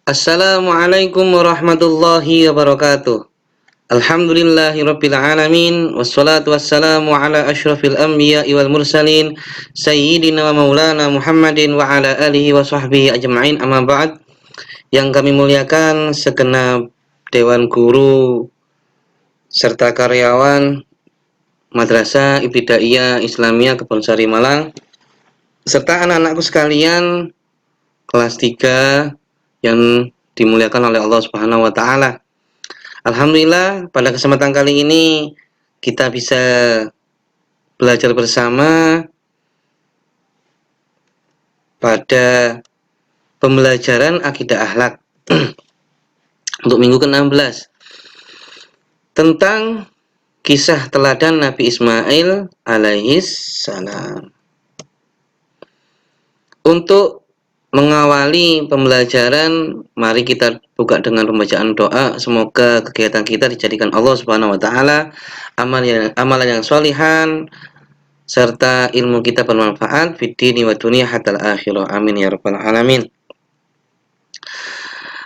Assalamualaikum warahmatullahi wabarakatuh. Alhamdulillahirabbil alamin wassalatu wassalamu ala asyrafil anbiya'i wal mursalin sayyidina wa maulana Muhammadin wa ala alihi wa sahbihi ajma'in, amma ba'd. Yang kami muliakan segenap dewan guru serta karyawan Madrasah Ibtidaiyah Islamiyah Kebonsari Malang serta anak-anakku sekalian kelas 3 yang dimuliakan oleh Allah Subhanahu wa taala. Alhamdulillah pada kesempatan kali ini kita bisa belajar bersama pada pembelajaran akidah akhlak untuk minggu ke-16 tentang kisah teladan Nabi Ismail alaihis salam. Untuk mengawali pembelajaran, mari kita buka dengan pembacaan doa. Semoga kegiatan kita dijadikan Allah Subhanahu wa taala amalan yang sholihan serta ilmu kita bermanfaat fid dini wa dunya hatal akhirah. Amin ya rabbal alamin.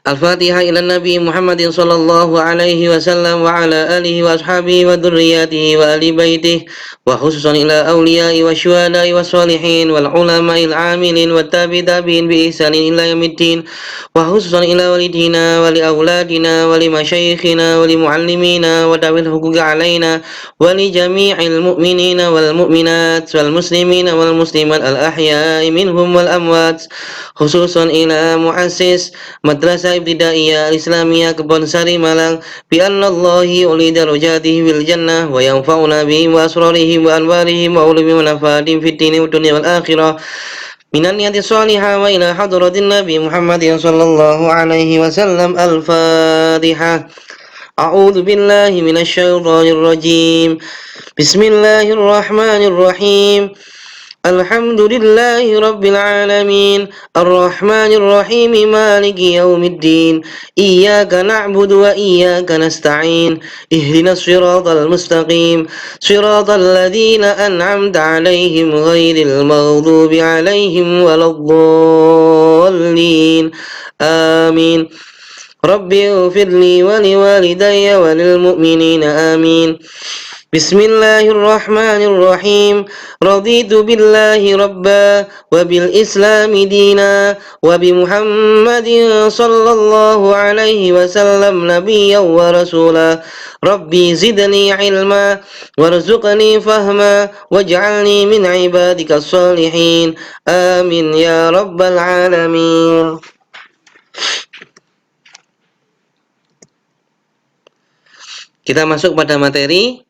Al-Fatihah ila Nabi Muhammadin sallallahu alaihi wasallam wa ala alihi wa ashabihi wa dhurriyyatihi wa ali baitihi wa khususan ila awliya'i wa syuhada'i wa sholihin wal ulama'il amilin wa tabi'in bi ihsanin ila yaumiddin wa khususan ila walidina wa li auladina wa li masyayikhina wa li muallimina wa dawil huquqi alaina wa li jami'il mu'minina wal mu'minat wal muslimina wal muslimat al ahya'i minhum wal amwat khususan ila muassis Madrasah Ibtidaiyah Islamiyah Kebonsari Malang bi annallahi uli darajatihi fil jannah wa yanfa'una bihi wa asrarihi wa anwarihi wa ulumi wa nafadim fid dini wa dunya wal akhirah minan niyati salihah wa ila hadratin Nabi Muhammadin sallallahu alaihi wasallam. Al-Fatihah. A'udzu billahi minasy syaithanir rajim. Bismillahirrahmanirrahim. Alhamdulillahi rabbil alamin arrahmanir rahim maliki yaumiddin iyyaka na'budu wa iyyaka nasta'in ihdinas siratal mustaqim siratal ladzina an'amta 'alaihim ghairil maghdubi 'alaihim waladdallin amin. Rabbi ighfirli wa liwalidayya wa lil mu'minina amin. Bismillahirrahmanirrahim. Raditu billahi rabba wa bil islami dina wa bi Muhammadin sallallahu alaihi wasallam nabiyyan wa rasula. Rabbi zidni ilma warzuqni fahma waj'alni min ibadikas salihin. Amin ya rabbal alamin. Kita masuk pada materi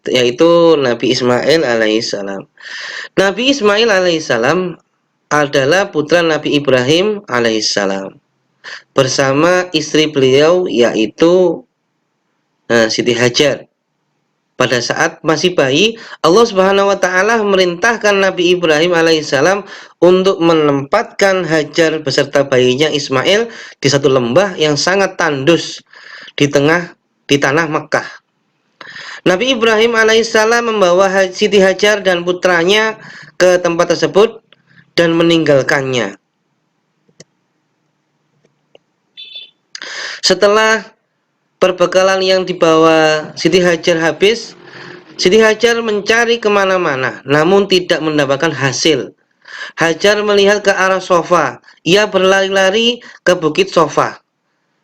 yaitu Nabi Ismail alaihissalam. Nabi Ismail alaihissalam adalah putra Nabi Ibrahim alaihissalam bersama istri beliau yaitu Siti Hajar. Pada saat masih bayi, Allah Subhanahu wa taala memerintahkan Nabi Ibrahim alaihissalam untuk menempatkan Hajar beserta bayinya Ismail di satu lembah yang sangat tandus di tanah Mekah. Nabi Ibrahim alaihissalam membawa Siti Hajar dan putranya ke tempat tersebut dan meninggalkannya. Setelah perbekalan yang dibawa Siti Hajar habis, Siti Hajar mencari kemana-mana, namun tidak mendapatkan hasil. Hajar melihat ke arah Sofa. Ia berlari-lari ke bukit Sofa.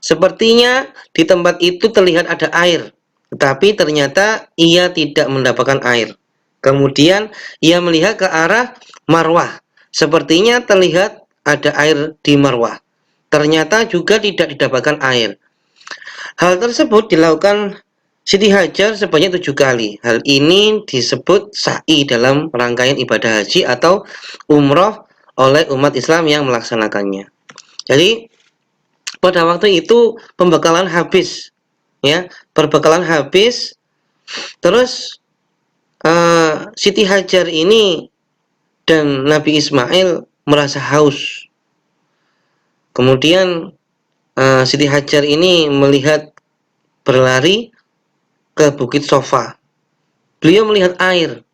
Sepertinya di tempat itu terlihat ada air. Tetapi ternyata ia tidak mendapatkan air. Kemudian ia melihat ke arah Marwah. Sepertinya terlihat ada air di Marwah. Ternyata juga tidak didapatkan air. Hal tersebut dilakukan Siti Hajar sebanyak 7 kali. Hal ini disebut sa'i dalam rangkaian ibadah haji atau umroh oleh umat Islam yang melaksanakannya. Jadi pada waktu itu pembekalan habis. Perbekalan habis, terus Siti Hajar ini dan Nabi Ismail merasa haus. Kemudian Siti Hajar ini melihat berlari ke bukit Sofa. Beliau melihat air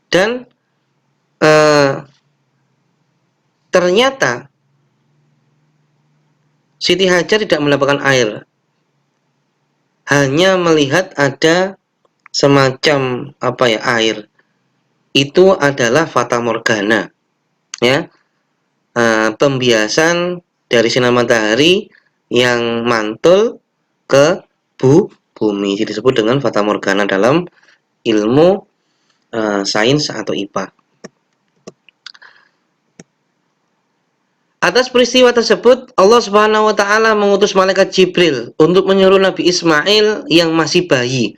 dan ternyata Siti Hajar tidak mendapatkan air, hanya melihat ada semacam air. Itu adalah fata morgana, ya, pembiasan dari sinar matahari yang mantul ke bumi. Jadi disebut dengan fata morgana dalam ilmu sains atau IPA. Atas peristiwa tersebut, Allah Subhanahu wa taala mengutus malaikat Jibril untuk menyuruh Nabi Ismail yang masih bayi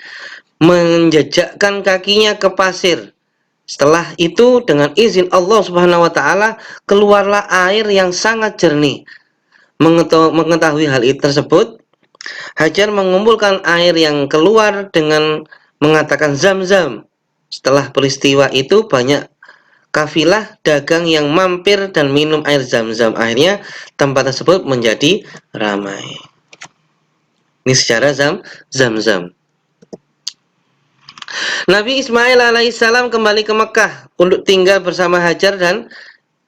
menjejakkan kakinya ke pasir. Setelah itu, dengan izin Allah Subhanahu wa taala, keluarlah air yang sangat jernih. Mengetahui hal itu tersebut, Hajar mengumpulkan air yang keluar dengan mengatakan Zam-Zam. Setelah peristiwa itu, banyak kafilah dagang yang mampir dan minum air Zam-Zam. Akhirnya tempat tersebut menjadi ramai. Ini sejarah Zam-Zam. Nabi Ismail alaihissalam kembali ke Mekah untuk tinggal bersama Hajar dan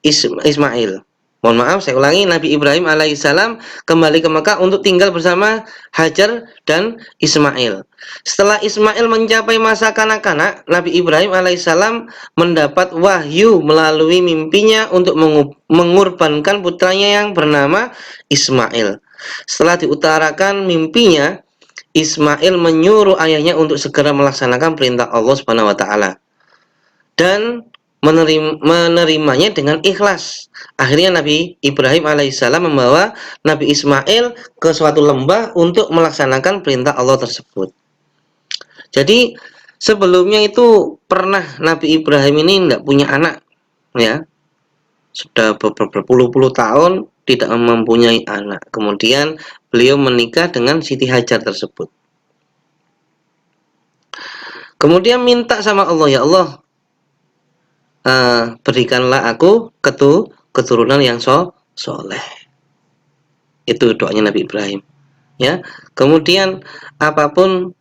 Ismail. Mohon maaf, saya ulangi. Nabi Ibrahim alaihissalam kembali ke Mekah untuk tinggal bersama Hajar dan Ismail. Setelah Ismail mencapai masa kanak-kanak, Nabi Ibrahim alaihissalam mendapat wahyu melalui mimpinya untuk mengorbankan putranya yang bernama Ismail. Setelah diutarakan mimpinya, Ismail menyuruh ayahnya untuk segera melaksanakan perintah Allah Subhanahu wa taala dan menerimanya dengan ikhlas. Akhirnya Nabi Ibrahim alaihissalam membawa Nabi Ismail ke suatu lembah untuk melaksanakan perintah Allah tersebut. Jadi sebelumnya itu pernah Nabi Ibrahim ini tidak punya anak, ya, sudah berpuluh-puluh tahun tidak mempunyai anak. Kemudian beliau menikah dengan Siti Hajar tersebut. Kemudian minta sama Allah, ya Allah, berikanlah aku keturunan yang soleh. Itu doanya Nabi Ibrahim, ya. Kemudian apapun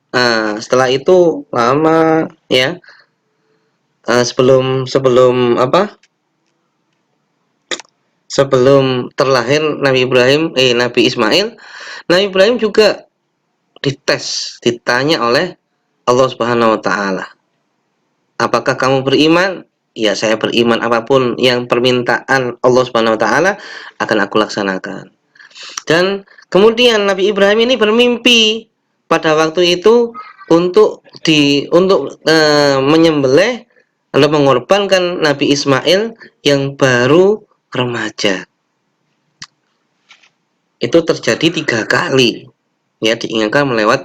setelah itu lama, ya, sebelum terlahir Nabi Ismail, Nabi Ibrahim juga ditanya oleh Allah Subhanahu wa taala, apakah kamu beriman? Ya, saya beriman, apapun yang permintaan Allah Subhanahu wa taala akan aku laksanakan. Dan kemudian Nabi Ibrahim ini bermimpi pada waktu itu untuk menyembelih atau mengorbankan Nabi Ismail yang baru remaja. Itu terjadi 3 kali, ya, diingatkan melewat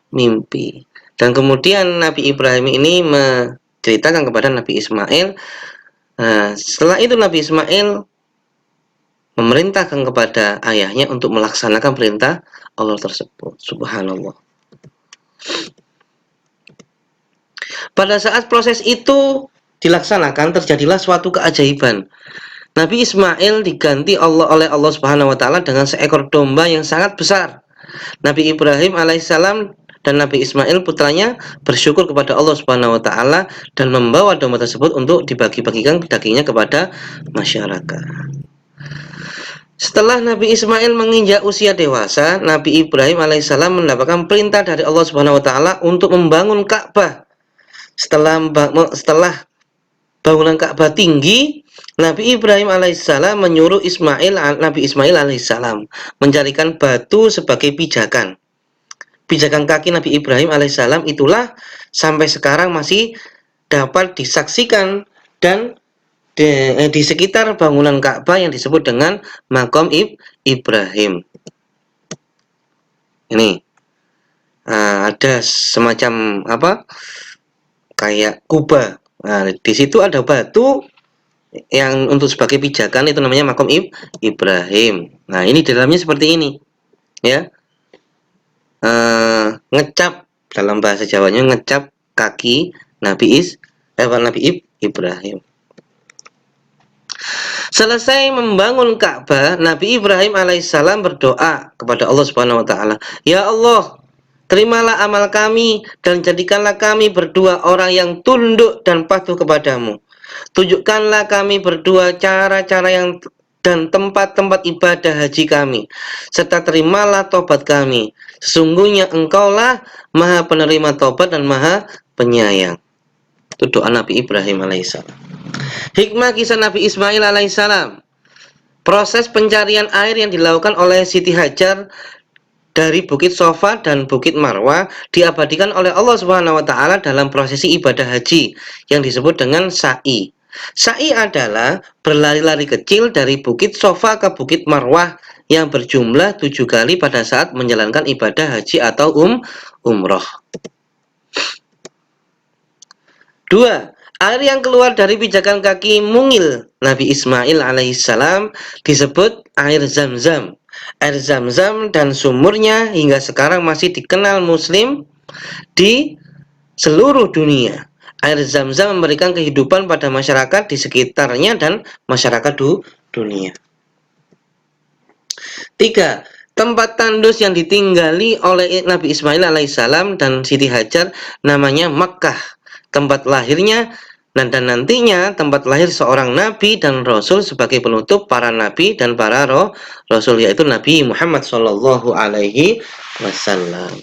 mimpi. Dan kemudian Nabi Ibrahim ini menceritakan kepada Nabi Ismail. Setelah itu Nabi Ismail memerintahkan kepada ayahnya untuk melaksanakan perintah Allah tersebut. Subhanallah. Pada saat proses itu dilaksanakan, terjadilah suatu keajaiban. Nabi Ismail diganti oleh Allah Subhanahu wa taala dengan seekor domba yang sangat besar. Nabi Ibrahim alaihissalam dan Nabi Ismail putranya bersyukur kepada Allah Subhanahu wa taala dan membawa domba tersebut untuk dibagi-bagikan dagingnya kepada masyarakat. Setelah Nabi Ismail menginjak usia dewasa, Nabi Ibrahim alaihissalam mendapatkan perintah dari Allah Subhanahu wa taala untuk membangun Ka'bah. Setelah bangunan Ka'bah tinggi, Nabi Ibrahim alaihissalam menyuruh Nabi Ismail alaihissalam mencarikan batu sebagai pijakan. Pijakan kaki Nabi Ibrahim alaihissalam itulah sampai sekarang masih dapat disaksikan dan di sekitar bangunan Ka'bah yang disebut dengan Maqam Ibrahim. Ini ada semacam kayak kubah. Nah, di situ ada batu yang untuk sebagai pijakan, itu namanya Maqam Ibrahim. Nah, ini di dalamnya seperti ini, ya. Ngecap, dalam bahasa Jawanya ngecap kaki Nabi Ibrahim. Selesai membangun Ka'bah, Nabi Ibrahim alaihissalam berdoa kepada Allah Subhanahu wa taala, "Ya Allah, terimalah amal kami dan jadikanlah kami berdua orang yang tunduk dan patuh kepadamu. Tunjukkanlah kami berdua cara-cara yang dan tempat-tempat ibadah haji kami, serta terimalah tobat kami. Sesungguhnya Engkaulah Maha penerima tobat dan Maha penyayang. Itu doa Nabi Ibrahim alaihissalam. Hikmah kisah Nabi Ismail alaihissalam. Proses pencarian air yang dilakukan oleh Siti Hajar dari Bukit Sofa dan Bukit Marwah diabadikan oleh Allah Subhanahu wa taala dalam prosesi ibadah haji yang disebut dengan sa'i. Sa'i adalah berlari-lari kecil dari Bukit Sofa ke Bukit Marwah yang berjumlah 7 kali pada saat menjalankan ibadah haji atau umroh. 2. Air yang keluar dari pijakan kaki mungil Nabi Ismail alaihissalam disebut air Zam-Zam. Air Zam-Zam dan sumurnya hingga sekarang masih dikenal Muslim di seluruh dunia. Air Zam-Zam memberikan kehidupan pada masyarakat di sekitarnya dan masyarakat dunia. 3. Tempat tandus yang ditinggali oleh Nabi Ismail alaihissalam dan Siti Hajar namanya Makkah, tempat lahirnya dan nantinya tempat lahir seorang nabi dan rasul sebagai penutup para nabi dan para rasul, yaitu Nabi Muhammad Shallallahu Alaihi Wasallam.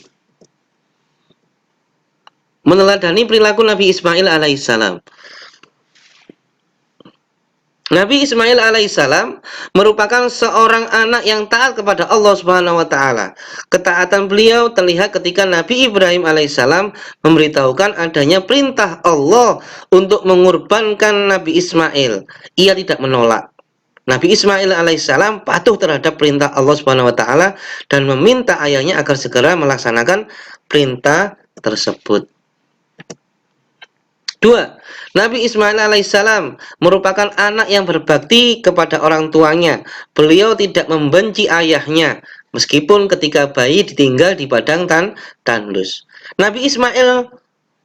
Meneladani perilaku Nabi Ismail alaihissalam. Nabi Ismail alaihissalam merupakan seorang anak yang taat kepada Allah Subhanahu wa taala. Ketaatan beliau terlihat ketika Nabi Ibrahim alaihissalam memberitahukan adanya perintah Allah untuk mengorbankan Nabi Ismail. Ia tidak menolak. Nabi Ismail alaihissalam patuh terhadap perintah Allah Subhanahu wa taala dan meminta ayahnya agar segera melaksanakan perintah tersebut. 2. Nabi Ismail alaihissalam merupakan anak yang berbakti kepada orang tuanya. Beliau tidak membenci ayahnya, meskipun ketika bayi ditinggal di padang tandus. Nabi Ismail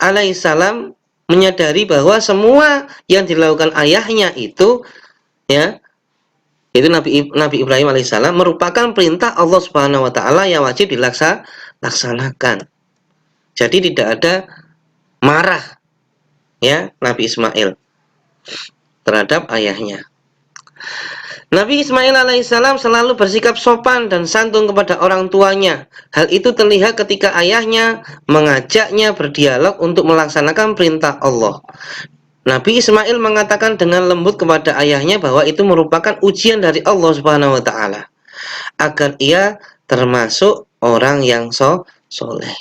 alaihissalam menyadari bahwa semua yang dilakukan ayahnya itu Nabi Ibrahim alaihissalam merupakan perintah Allah Subhanahu wa taala yang wajib dilaksanakan. Jadi tidak ada marah Nabi Ismail terhadap ayahnya. Nabi Ismail alaihissalam selalu bersikap sopan dan santun kepada orang tuanya. Hal itu terlihat ketika ayahnya mengajaknya berdialog untuk melaksanakan perintah Allah. Nabi Ismail mengatakan dengan lembut kepada ayahnya bahwa itu merupakan ujian dari Allah Subhanahu wa taala agar ia termasuk orang yang soleh.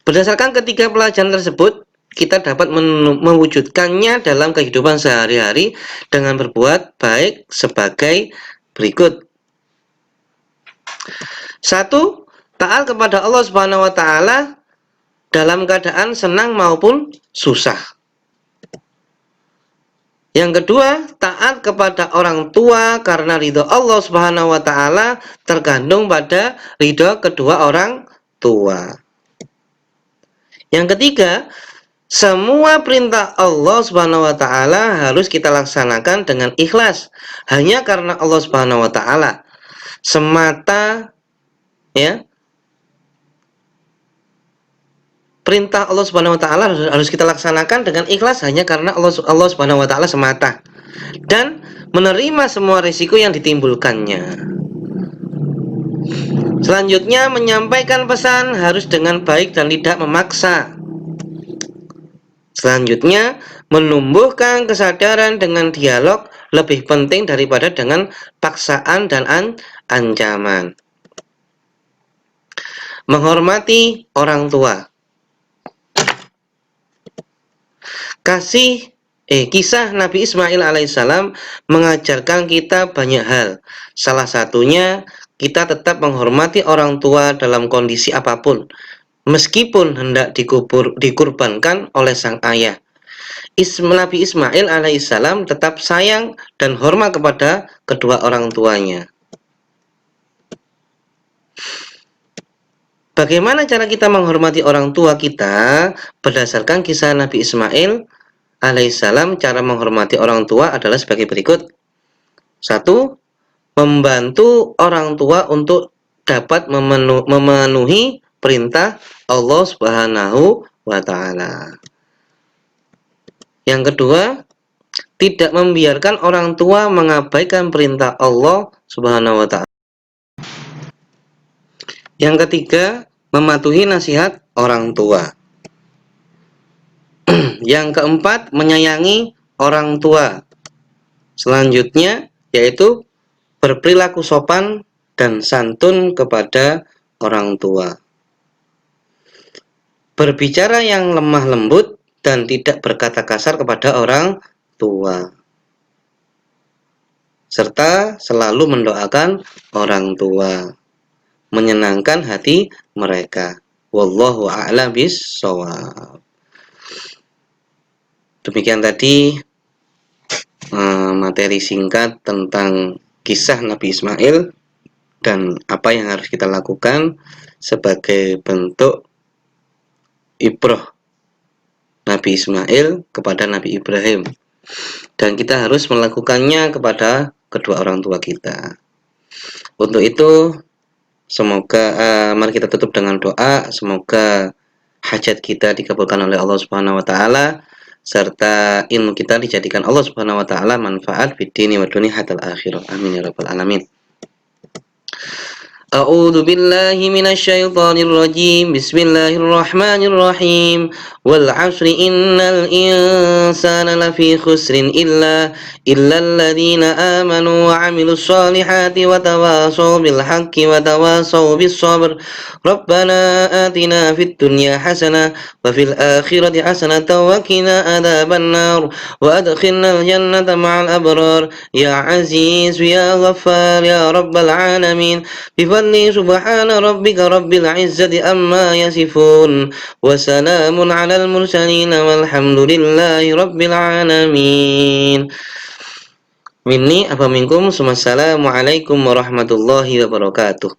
Berdasarkan ketiga pelajaran tersebut, kita dapat mewujudkannya dalam kehidupan sehari-hari dengan berbuat baik sebagai berikut. 1. Taat kepada Allah Subhanahu wa taala dalam keadaan senang maupun susah. Yang kedua, taat kepada orang tua karena ridho Allah Subhanahu wa taala tergantung pada ridho kedua orang tua. Yang ketiga, semua perintah Allah Subhanahu wa taala harus kita laksanakan dengan ikhlas, hanya karena Allah Subhanahu wa taala semata Perintah Allah Subhanahu wa taala harus kita laksanakan dengan ikhlas hanya karena Allah Subhanahu wa taala semata dan menerima semua risiko yang ditimbulkannya. Selanjutnya, menyampaikan pesan harus dengan baik dan tidak memaksa. Selanjutnya, menumbuhkan kesadaran dengan dialog lebih penting daripada dengan paksaan dan ancaman. Menghormati orang tua. Kisah Nabi Ismail alaihissalam mengajarkan kita banyak hal. Salah satunya, kita tetap menghormati orang tua dalam kondisi apapun, meskipun hendak dikurbankan oleh sang ayah. Nabi Ismail alaihissalam tetap sayang dan hormat kepada kedua orang tuanya. Bagaimana cara kita menghormati orang tua kita? Berdasarkan kisah Nabi Ismail alaihissalam, cara menghormati orang tua adalah sebagai berikut. 1. Membantu orang tua untuk dapat memenuhi perintah Allah Subhanahu wa taala. Yang kedua, tidak membiarkan orang tua mengabaikan perintah Allah Subhanahu wa taala. Yang ketiga, mematuhi nasihat orang tua. Yang keempat, menyayangi orang tua. Selanjutnya yaitu berperilaku sopan dan santun kepada orang tua. Berbicara yang lemah lembut dan tidak berkata kasar kepada orang tua. Serta selalu mendoakan orang tua, menyenangkan hati mereka. Wallahu a'lam bishawab. Demikian tadi materi singkat tentang kisah Nabi Ismail dan apa yang harus kita lakukan sebagai bentuk ibrah Nabi Ismail kepada Nabi Ibrahim, dan kita harus melakukannya kepada kedua orang tua kita. Untuk itu semoga mari kita tutup dengan doa, semoga hajat kita dikabulkan oleh Allah Subhanahu wa taala, serta ilmu kita dijadikan Allah Subhanahu wa taala manfaat fid dini wa dunya hatta akhirah. Amin ya rabbal alamin. A'udzu billahi minasy syaithanir rajim. Bismillahirrahmanirrahim. Wal 'ashri innal insana lafi khusrin illa alladziina aamanu wa 'amilus shaalihati wa tawashaw bil haqqi wa tawashaw bis sabr. Rabbana atina fid dunya hasanah wa fil akhirati hasanatan wa qina adzaban nar wa adkhilnal jannata ma'al abrar ya 'aziz ya ghaffar ya rabbal alamin. بفضل سبحان ربك رب العزة أما يصفون وسلام على المرسلين والحمد لله رب العالمين. Minni apa minkum. Wassalamualaikum warahmatullahi wabarakatuh.